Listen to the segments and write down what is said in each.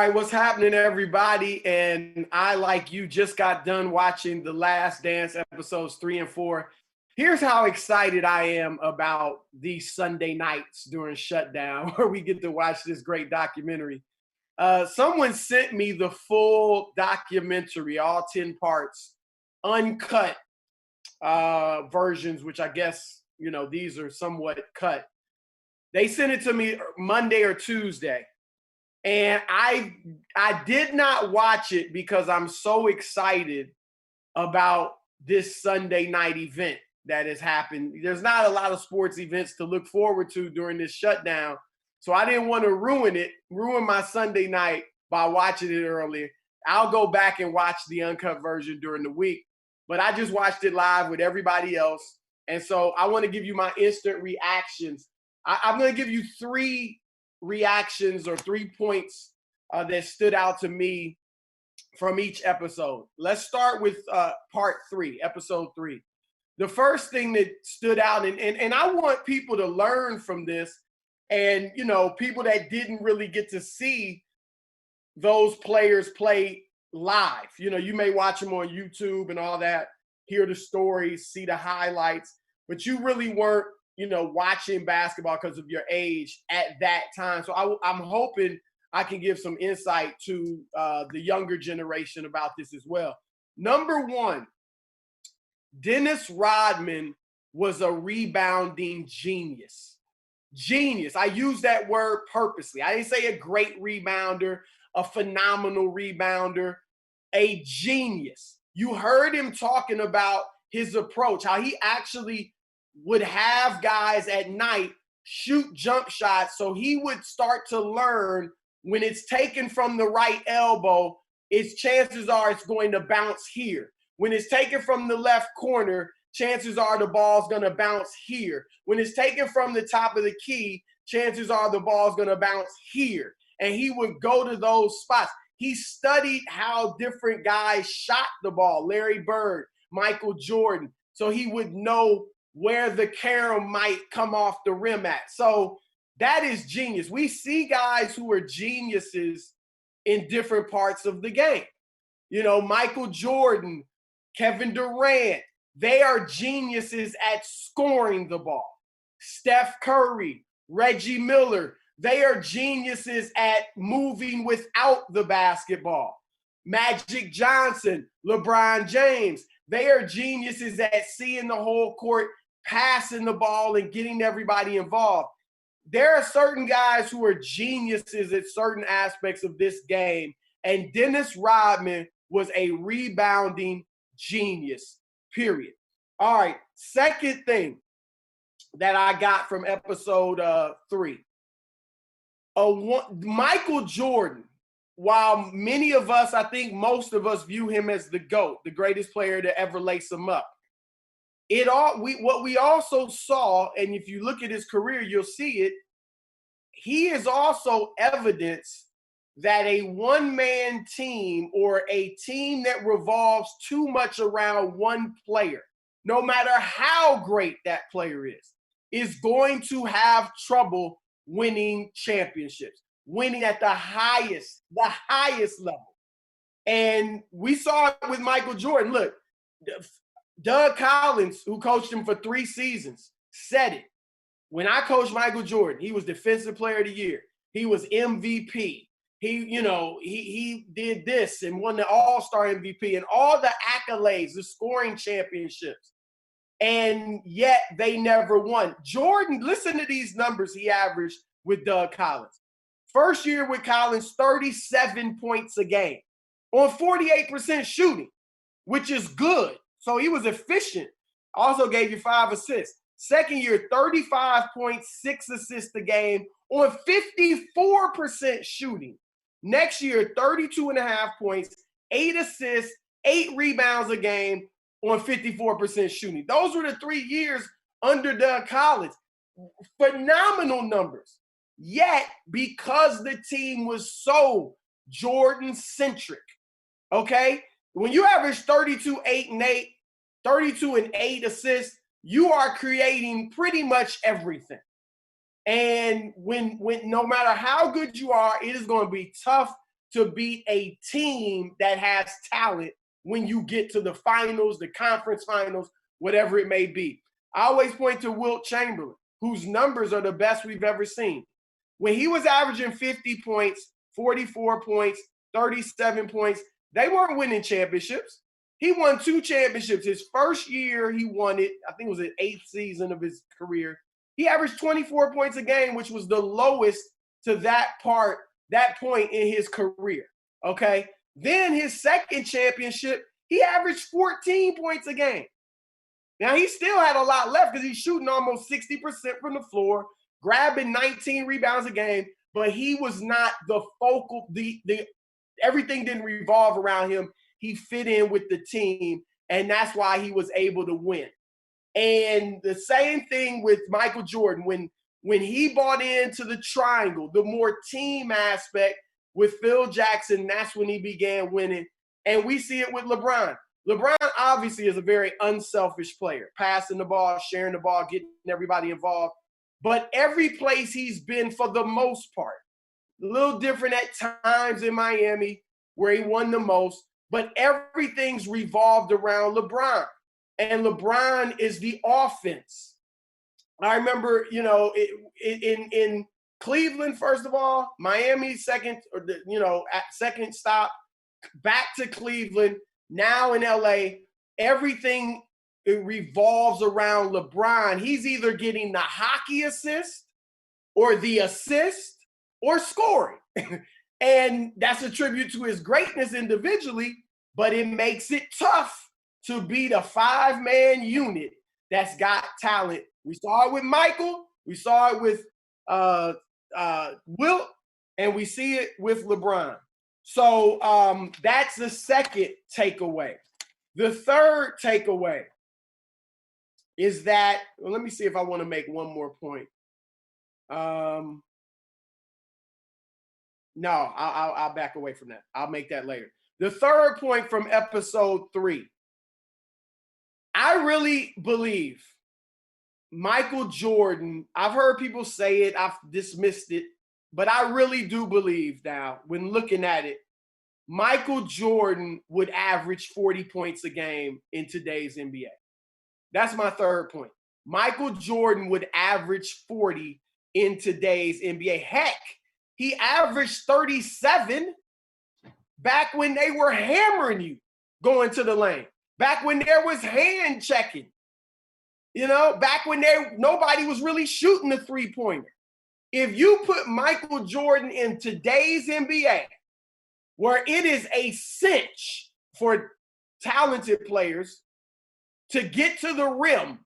right, what's happening, everybody? And I, like you, just got done watching The Last Dance episodes 3 and 4. Here's how excited I am about these Sunday nights during shutdown where we get to watch this great documentary. Someone sent me the full documentary, all 10 parts, uncut versions, which I guess, these are somewhat cut. They sent it to me Monday or Tuesday. And I did not watch it because I'm so excited about this Sunday night event that has happened. There's not a lot of sports events to look forward to during this shutdown. So I didn't want to ruin my Sunday night by watching it earlier. I'll go back and watch the uncut version during the week. But I just watched it live with everybody else. And so I want to give you my instant reactions. I'm going to give you 3 reactions or 3 points that stood out to me from each episode. Let's start with part 3, episode 3. The first thing that stood out, and I want people to learn from this, and people that didn't really get to see those players play live. You may watch them on YouTube and all that, hear the stories, see the highlights, but you really weren't watching basketball because of your age at that time. So I'm hoping I can give some insight to the younger generation about this as well. Number 1, Dennis Rodman was a rebounding genius. Genius. I use that word purposely. I didn't say a great rebounder, a phenomenal rebounder, a genius. You heard him talking about his approach, how he actually would have guys at night shoot jump shots. So he would start to learn when it's taken from the right elbow, its chances are it's going to bounce here. When it's taken from the left corner, chances are the ball's going to bounce here. When it's taken from the top of the key, chances are the ball's going to bounce here. And he would go to those spots. He studied how different guys shot the ball, Larry Bird, Michael Jordan, so he would know where the carom might come off the rim at. So that is genius. We see guys who are geniuses in different parts of the game. Michael Jordan, Kevin Durant, they are geniuses at scoring the ball. Steph Curry, Reggie Miller, they are geniuses at moving without the basketball. Magic Johnson, LeBron James, they are geniuses at seeing the whole court, passing the ball, and getting everybody involved. There are certain guys who are geniuses at certain aspects of this game, and Dennis Rodman was a rebounding genius, period. All right, second thing that I got from episode 3. Michael Jordan, while many of us, I think most of us view him as the GOAT, the greatest player to ever lace him up. What we also saw, and if you look at his career, you'll see it, he is also evidence that a one-man team or a team that revolves too much around one player, no matter how great that player is going to have trouble winning championships, winning at the highest level. And we saw it with Michael Jordan. Look, Doug Collins, who coached him for 3 seasons, said it. When I coached Michael Jordan, he was Defensive Player of the Year. He was MVP. He did this and won the All-Star MVP and all the accolades, the scoring championships. And yet they never won. Jordan, listen to these numbers he averaged with Doug Collins. First year with Collins, 37 points a game on 48% shooting, which is good. So he was efficient. Also gave you 5 assists. Second year, 35.6 assists a game on 54% shooting. Next year, 32.5 points, 8 assists, 8 rebounds a game on 54% shooting. Those were the 3 years under Doug Collins. Phenomenal numbers. Yet, because the team was so Jordan-centric, okay? When you average 32, 8, and 8, 32 and 8 assists, you are creating pretty much everything. And when no matter how good you are, it is going to be tough to be a team that has talent when you get to the finals, the conference finals, whatever it may be. I always point to Wilt Chamberlain, whose numbers are the best we've ever seen. When he was averaging 50 points, 44 points, 37 points, they weren't winning championships. He won 2 championships. His first year he won it, I think it was the 8th season of his career. He averaged 24 points a game, which was the lowest to that point in his career, okay? Then his second championship, he averaged 14 points a game. Now, he still had a lot left because he's shooting almost 60% from the floor, grabbing 19 rebounds a game, but he was not the focal, everything didn't revolve around him. He fit in with the team, and that's why he was able to win. And the same thing with Michael Jordan. When he bought into the triangle, the more team aspect with Phil Jackson, that's when he began winning. And we see it with LeBron. LeBron obviously is a very unselfish player, passing the ball, sharing the ball, getting everybody involved. But every place he's been, for the most part, a little different at times in Miami where he won the most, but everything's revolved around LeBron. And LeBron is the offense. I remember, in Cleveland, first of all, Miami second, second stop, back to Cleveland, now in LA, everything revolves around LeBron. He's either getting the hockey assist or the assist or scoring. And that's a tribute to his greatness individually, but it makes it tough to be the 5-man unit that's got talent. We saw it with Michael, we saw it with Wilt, and we see it with LeBron. So that's the second takeaway. The third takeaway is that, well, let me see if I want to make one more point. No, I'll back away from that. I'll make that later. The third point from episode 3. I really believe Michael Jordan, I've heard people say it, I've dismissed it, but I really do believe now, when looking at it, Michael Jordan would average 40 points a game in today's NBA. That's my third point. Michael Jordan would average 40 in today's NBA. Heck, he averaged 37 back when they were hammering you going to the lane. Back when there was hand checking, back when nobody was really shooting the three-pointer. If you put Michael Jordan in today's NBA, where it is a cinch for talented players to get to the rim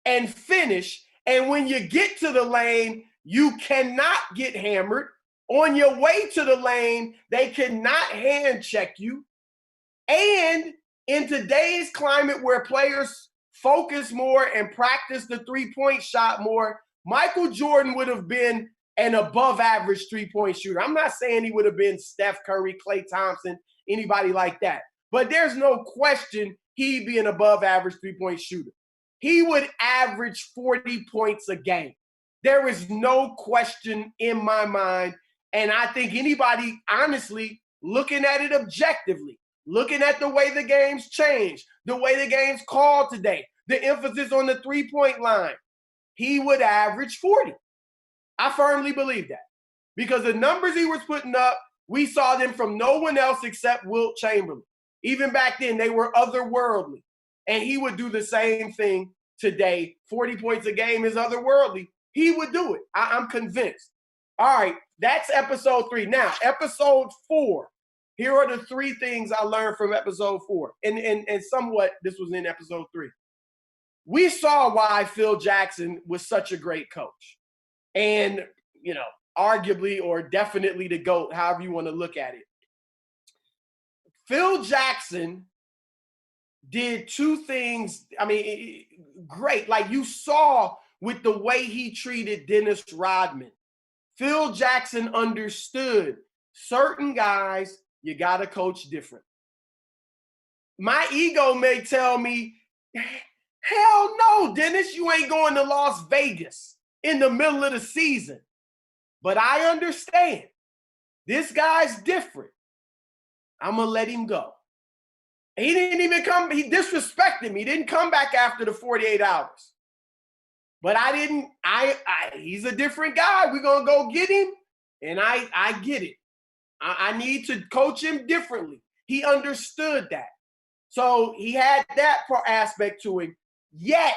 and finish, and when you get to the lane, you cannot get hammered. On your way to the lane, they cannot hand check you. And in today's climate where players focus more and practice the three-point shot more, Michael Jordan would have been an above-average three-point shooter. I'm not saying he would have been Steph Curry, Klay Thompson, anybody like that. But there's no question he'd be an above-average three-point shooter. He would average 40 points a game. There is no question in my mind. And I think anybody, honestly, looking at it objectively, looking at the way the game's changed, the way the game's called today, the emphasis on the three-point line, he would average 40. I firmly believe that. Because the numbers he was putting up, we saw them from no one else except Wilt Chamberlain. Even back then, they were otherworldly. And he would do the same thing today. 40 points a game is otherworldly. He would do it. I'm convinced. All right, that's episode 3. Now, episode 4. Here are the 3 things I learned from episode 4. And somewhat, this was in episode 3. We saw why Phil Jackson was such a great coach. And, arguably or definitely the GOAT, however you want to look at it. Phil Jackson did 2 things, great. Like you saw with the way he treated Dennis Rodman. Phil Jackson understood certain guys, you got to coach different. My ego may tell me, hell no, Dennis, you ain't going to Las Vegas in the middle of the season. But I understand this guy's different. I'm going to let him go. He didn't even come. He disrespected me. He didn't come back after the 48 hours. But I didn't. He's a different guy. We're going to go get him. And I get it. I need to coach him differently. He understood that. So he had that aspect to him. Yet,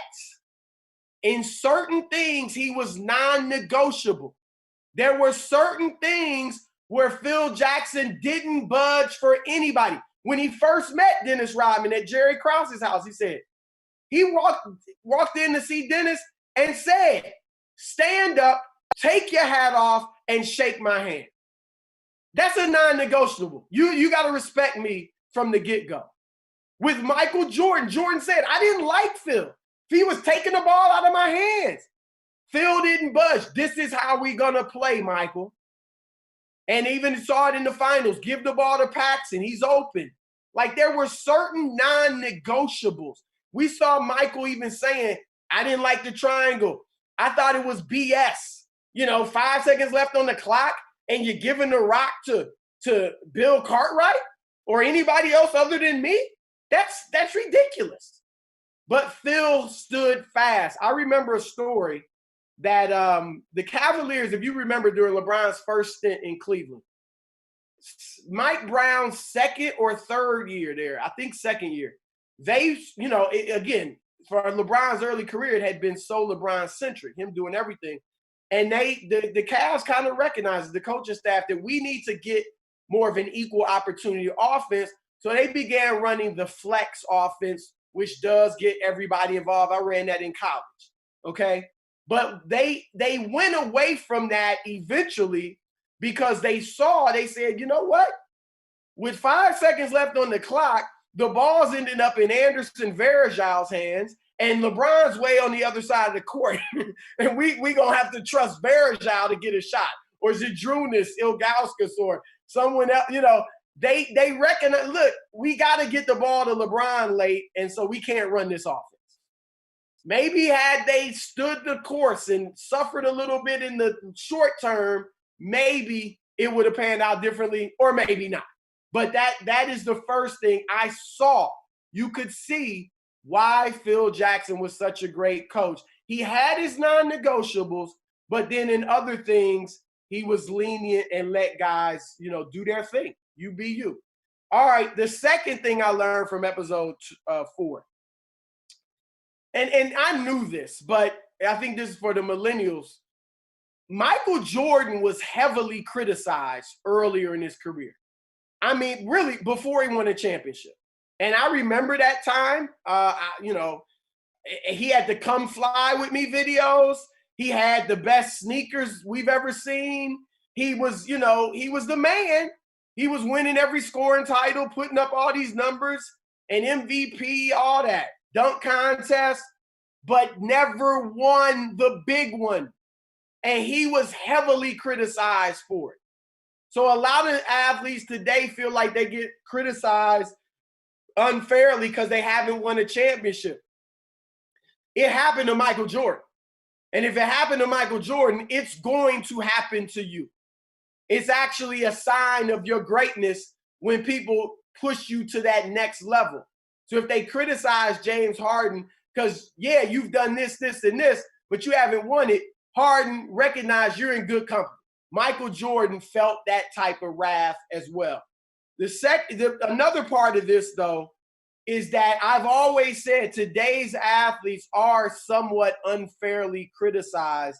in certain things, he was non-negotiable. There were certain things where Phil Jackson didn't budge for anybody. When he first met Dennis Rodman at Jerry Krause's house, he said, he walked in to see Dennis and said, stand up, take your hat off, and shake my hand. That's a non-negotiable. You got to respect me from the get-go. With Michael Jordan, Jordan said, I didn't like Phil. He was taking the ball out of my hands. Phil didn't budge. This is how we going to play, Michael. And even saw it in the finals. Give the ball to Paxson. He's open. Like, there were certain non-negotiables. We saw Michael even saying, I didn't like the triangle. I thought it was BS. 5 seconds left on the clock, and you're giving the rock to Bill Cartwright or anybody else other than me? That's ridiculous. But Phil stood fast. I remember a story that the Cavaliers, if you remember during LeBron's first stint in Cleveland, Mike Brown's second or third year there, I think second year, they, again, for LeBron's early career, it had been so LeBron-centric, him doing everything. And the Cavs kind of recognized, the coaching staff, that we need to get more of an equal opportunity offense. So they began running the flex offense, which does get everybody involved. I ran that in college, okay? But they went away from that eventually because they said, you know what? With 5 seconds left on the clock, the ball's ended up in Anderson Varejão's hands, and LeBron's way on the other side of the court. And we going to have to trust Varejão to get a shot. Or Zydrunas, Ilgauskas, or someone else. They recognize, look, we got to get the ball to LeBron late, and so we can't run this offense. Maybe had they stood the course and suffered a little bit in the short term, maybe it would have panned out differently, or maybe not. But that is the first thing I saw. You could see why Phil Jackson was such a great coach. He had his non-negotiables, but then in other things, he was lenient and let guys, do their thing. You be you. All right, the second thing I learned from episode 4, and I knew this, but I think this is for the millennials. Michael Jordan was heavily criticized earlier in his career. I mean, really, before he won a championship. And I remember that time, he had the come fly with me videos. He had the best sneakers we've ever seen. He was the man. He was winning every scoring title, putting up all these numbers, an MVP, all that, dunk contest, but never won the big one. And he was heavily criticized for it. So a lot of athletes today feel like they get criticized unfairly because they haven't won a championship. It happened to Michael Jordan. And if it happened to Michael Jordan, it's going to happen to you. It's actually a sign of your greatness when people push you to that next level. So if they criticize James Harden because, yeah, you've done this, this, and this, but you haven't won it, Harden recognized you're in good company. Michael Jordan felt that type of wrath as well. Another part of this, though, is that I've always said today's athletes are somewhat unfairly criticized.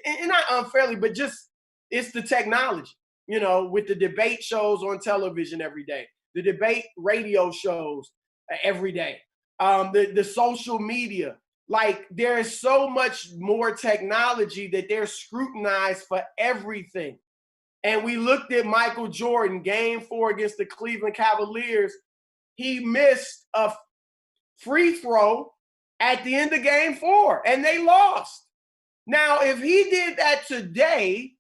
And not unfairly, but just it's the technology, with the debate shows on television every day, the debate radio shows every day, the social media. Like, there is so much more technology that they're scrutinized for everything. And we looked at Michael Jordan, Game 4 against the Cleveland Cavaliers. He missed a free throw at the end of Game 4, and they lost. Now, if he did that today,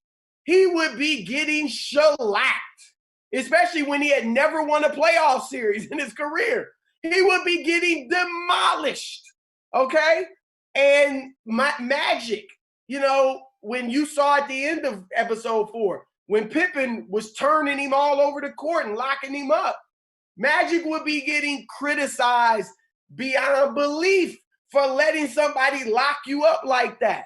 he would be getting shellacked, especially when he had never won a playoff series in his career. He would be getting demolished. Okay? And Magic, when you saw at the end of episode 4, when Pippen was turning him all over the court and locking him up, Magic would be getting criticized beyond belief for letting somebody lock you up like that.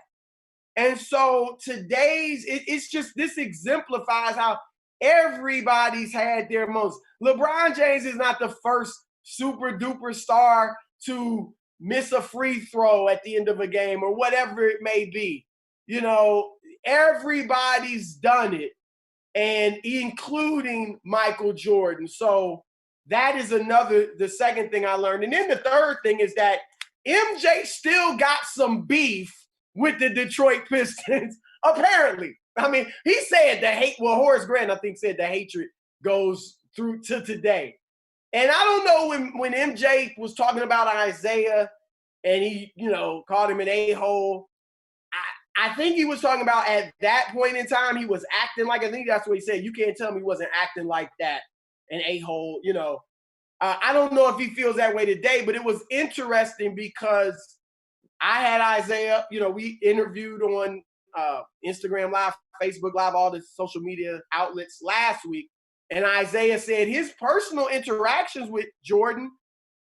And so it's just, this exemplifies how everybody's had their moments. LeBron James is not the first super duper star to miss a free throw at the end of a game or whatever it may be. You know, everybody's done it, and including Michael Jordan. So that is the second thing I learned. And then the third thing is that MJ still got some beef with the Detroit Pistons, apparently. I mean, he said Horace Grant, I think, said the hatred goes through to today. And I don't know when MJ was talking about Isaiah and he, called him an a-hole. I think he was talking about at that point in time, he was acting like, I think that's what he said. You can't tell me he wasn't acting like that, an a-hole, I don't know if he feels that way today, but it was interesting because I had Isaiah, we interviewed on Instagram Live, Facebook Live, all the social media outlets last week. And Isaiah said his personal interactions with Jordan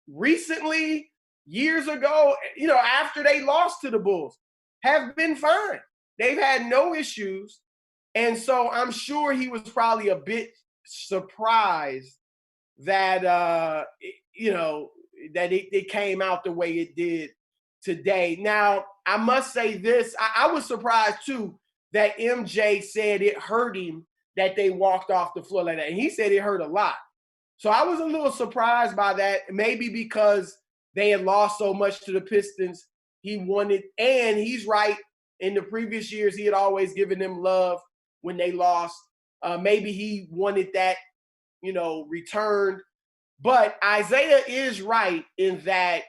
recently, years ago, after they lost to the Bulls, have been fine. They've had no issues. And so I'm sure he was probably a bit surprised that, that it came out the way it did today. Now, I must say this. I was surprised, too, that MJ said it hurt him that they walked off the floor like that. And he said it hurt a lot. So I was a little surprised by that, maybe because they had lost so much to the Pistons. He wanted, and he's right, in the previous years, he had always given them love when they lost. Maybe he wanted that, returned. But Isaiah is right in that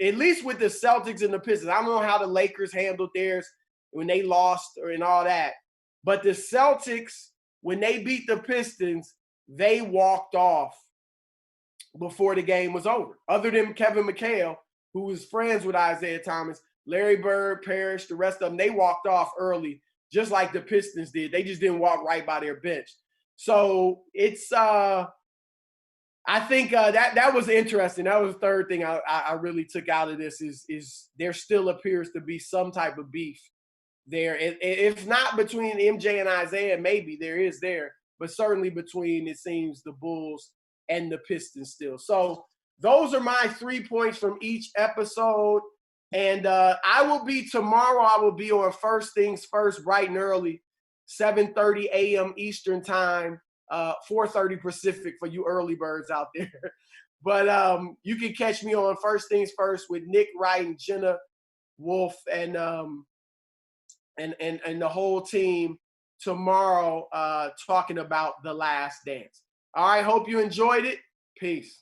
at least with the Celtics and the Pistons, I don't know how the Lakers handled theirs when they lost and all that. But the Celtics, when they beat the Pistons, they walked off before the game was over. Other than Kevin McHale, who was friends with Isaiah Thomas, Larry Bird, Parrish, the rest of them, they walked off early, just like the Pistons did. They just didn't walk right by their bench. So it's I think that was interesting. That was the third thing I really took out of this is there still appears to be some type of beef there. If not between MJ and Isaiah, maybe there is there, but certainly between, it seems, the Bulls and the Pistons still. So those are my 3 points from each episode. And tomorrow I will be on First Things First, bright and early, 7:30 a.m. Eastern time. 4:30 Pacific for you early birds out there. But you can catch me on First Things First with Nick Wright and Jenna Wolf and the whole team tomorrow talking about The Last Dance. All right, hope you enjoyed it. Peace.